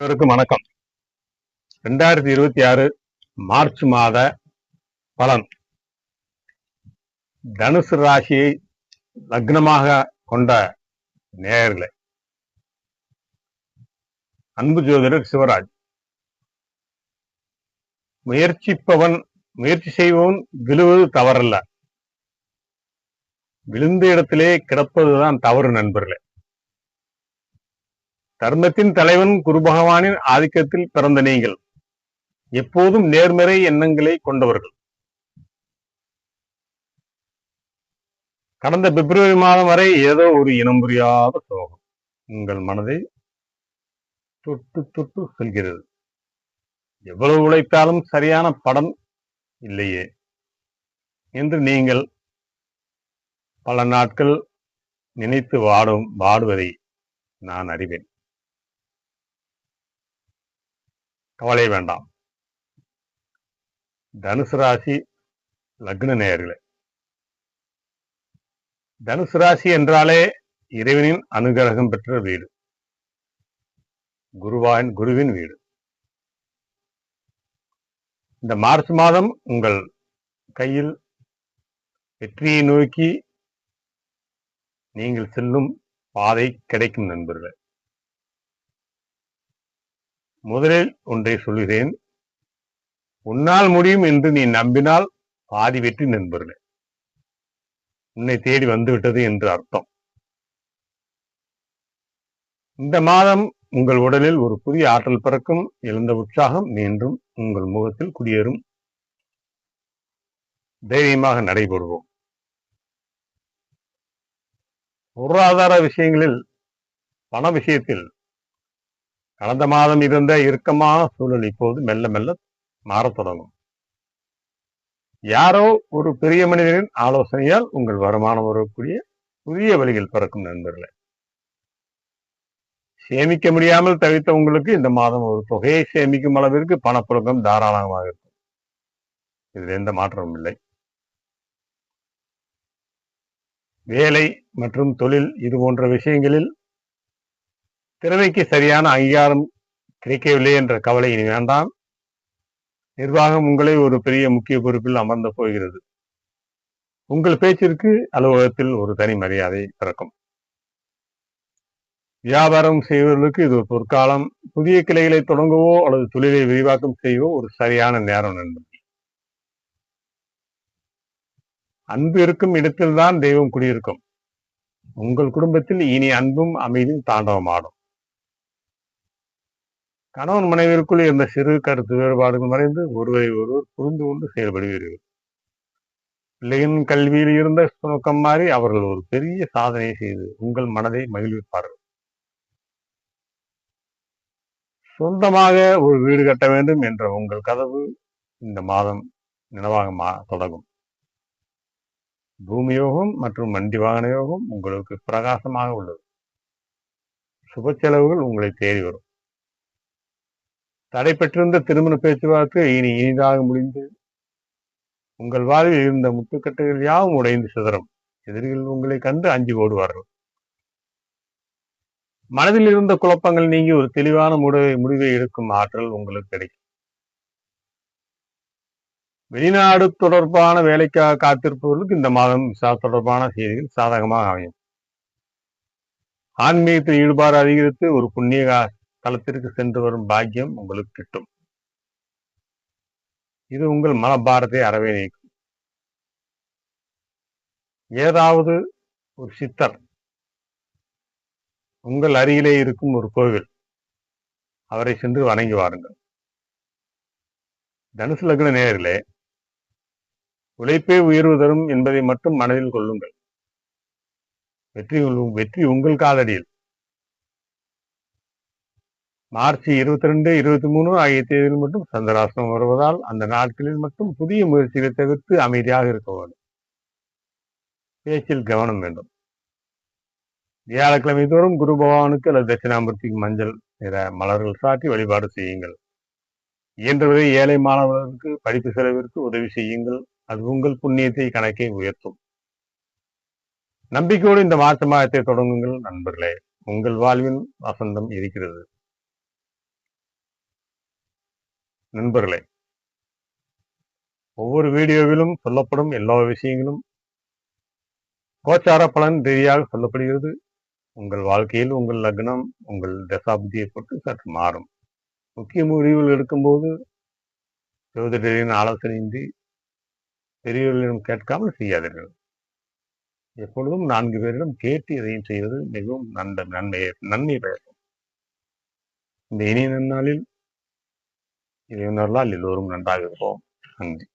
அனைவருக்கும் வணக்கம். 2026 மார்ச் மாத பலன். தனுசு ராசியை லக்னமாக கொண்ட நேயர்களே, அன்பு ஜோதிடர் சிவராஜ். முயற்சி செய்பவன் விழுவது தவறல்ல, விழுந்த இடத்திலே கிடப்பதுதான் தவறு நண்பர்களே. தர்மத்தின் தலைவன் குரு பகவானின் ஆதிக்கத்தில் பிறந்த நீங்கள் எப்போதும் நேர்மறை எண்ணங்களை கொண்டவர்கள். கடந்த பிப்ரவரி மாதம் வரை ஏதோ ஒரு இனம் புரியாத சோகம் உங்கள் மனதை தொட்டு தொட்டு செல்கிறது. எவ்வளவு உழைத்தாலும் சரியான படம் இல்லையே என்று நீங்கள் பல நாட்கள் நினைத்து வாடுவதை நான் அறிவேன். கவலை வேண்டாம். தனுசு ராசி லக்ன நேயர்களே, தனுசு ராசி என்றாலே இறைவனின் அனுகிரகம் பெற்ற வீடு, குருவின் வீடு. இந்த மார்ச் மாதம் உங்கள் கையில் வெற்றியை நோக்கி நீங்கள் செல்லும் பாதை கிடைக்கும் நண்பர்களே. முதலில் ஒன்றை சொல்கிறேன், உன்னால் முடியும் என்று நீ நம்பினால் பாதி வெற்றி நண்பர்களே. உன்னை தேடி வந்துவிட்டது என்று அர்த்தம். இந்த மாதம் உங்கள் உடலில் ஒரு புதிய ஆற்றல் பிறக்கும். எழுந்த உற்சாகம் மீண்டும் உங்கள் முகத்தில் குடியேறும். தைரியமாக நடைபெறுவோம். பொருளாதார விஷயங்களில், பண விஷயத்தில் கடந்த மாதம் இருந்த இறுக்கமான சூழல் இப்போது மெல்ல மெல்ல மாறத் தொடங்கும். யாரோ ஒரு பெரிய மனிதரின் ஆலோசனையால் உங்கள் வருமானம் வரக்கூடிய புதிய வழிகள் பிறக்கும் நண்பர்களே. சேமிக்க முடியாமல் தவித்த உங்களுக்கு இந்த மாதம் ஒரு தொகையை சேமிக்கும் அளவிற்கு பணப்புழக்கம் தாராளமாக இருக்கும். இதில் எந்த மாற்றமும் இல்லை. வேலை மற்றும் தொழில் இது போன்ற விஷயங்களில் திறமைக்கு சரியான அங்கீகாரம் கிடைக்கவில்லை என்ற கவலை இனி வேண்டாம். நிர்வாகம் உங்களை ஒரு பெரிய முக்கிய பொறுப்பில் அமர்ந்த போகிறது. உங்கள் பேச்சிற்கு அலுவலகத்தில் ஒரு தனி மரியாதை பிறக்கும். வியாபாரம் செய்வதற்கு இது ஒரு பொற்காலம். புதிய கிளைகளை தொடங்கவோ அல்லது தொழிலை விரிவாக்கம் செய்யவோ ஒரு சரியான நேரம் நண்பர்கள். அன்பு இருக்கும் இடத்தில்தான் தெய்வம் குடியிருக்கும். உங்கள் குடும்பத்தில் இனி அன்பும் அமைதியும் தாண்டவமாடும். கணவன் மனைவிற்குள் இருந்த சிறு கருத்து வேறுபாடுகள் மறைந்து ஒருவரை ஒருவர் புரிந்து கொண்டு செயல்படுவீர்கள். பிள்ளையின் கல்வியில் இருந்த சுணக்கம் மாறி அவர்கள் ஒரு பெரிய சாதனை செய்து உங்கள் மனதை மகிழ்விப்பார்கள். சொந்தமாக ஒரு வீடு கட்ட வேண்டும் என்ற உங்கள் கதவு இந்த மாதம் நினைவாக தொடங்கும். பூமி யோகம் மற்றும் வண்டி வாகன யோகம் உங்களுக்கு பிரகாசமாக உள்ளது. சுப செலவுகள் உங்களை தேடி வரும். தடைபெற்றிருந்த திருமண பேச்சுவார்த்தை இனி இனிதாக முடிந்து உங்கள் வாழ்வில் இருந்த முட்டுக்கட்டைகள் யாவும் உடைந்து சிதறும். எதிரிகள் உங்களை கண்டு அஞ்சி ஓடுவார்கள். மனதில் இருந்த குழப்பங்கள் நீங்கி ஒரு தெளிவான முடிவை எடுக்கும் ஆற்றல் உங்களுக்கு கிடைக்கும். வெளிநாடு தொடர்பான வேலைக்காக காத்திருப்பவர்களுக்கு இந்த மாதம் விசா தொடர்பான செய்திகள் சாதகமாக அமையும். ஆன்மீகத்தில் ஈடுபாடு அதிகரித்து ஒரு புண்ணிய தலத்திற்கு சென்று வரும் பாக்கியம் உங்களுக்கு கிட்டும். இது உங்கள் மனபாரத்தை அறவே நீக்கும். ஏதாவது ஒரு சித்தர் உங்கள் அருகிலே இருக்கும் ஒரு கோவில், அவரை சென்று வணங்கி வாருங்கள். தனுசு லக்ன நேயர்களே, உழைப்பே உயர்வு தரும் என்பதை மட்டும் மனதில் கொள்ளுங்கள். வெற்றி உங்கள் காலடியில். மார்ச் 22, 23 ஆகிய தேதியில் மட்டும் சந்திராஷ்டமம் வருவதால் அந்த நாட்களில் மட்டும் புதிய முயற்சிகளை தவிர்த்து அமைதியாக இருக்க வேண்டும். பேச்சில் கவனம் வேண்டும். வியாழக்கிழமை தோறும் குரு பகவானுக்கு அல்லது தட்சிணாமூர்த்திக்கு மஞ்சள் நிற மலர்கள் சாட்டி வழிபாடு செய்யுங்கள். இயன்றவரை ஏழை மாணவர்களுக்கு படிப்பு செலவிற்கு உதவி செய்யுங்கள். அது உங்கள் புண்ணியத்தை கணக்கை உயர்த்தும். நம்பிக்கையோடு இந்த மார்ச் மாதத்தை தொடங்குங்கள் நண்பர்களே. உங்கள் வாழ்வில் வசந்தம் இருக்கிறது. நண்பர்களே, ஒவ்வொரு வீடியோவிலும் சொல்லப்படும் எல்லா விஷயங்களும் கோச்சார பலன் ரீதியாக சொல்லப்படுகிறது. உங்கள் வாழ்க்கையில் உங்கள் லக்னம், உங்கள் தசாபுத்தியை பொறுத்து சற்று மாறும். முக்கிய முடிவுகள் எடுக்கும்போது ஜோதிடரின் ஆலோசனையின்றி பெரியவர்களிடம் கேட்காமல் செய்யாதீர்கள். எப்பொழுதும் 4 பேரிடம் கேட்டு எதையும் செய்வது மிகவும் நன்மை பயக்கும். இந்த இனிய நன்னாளில் இறைவனர்களால் எல்லோரும் நன்றாக இருப்போம். நன்றி.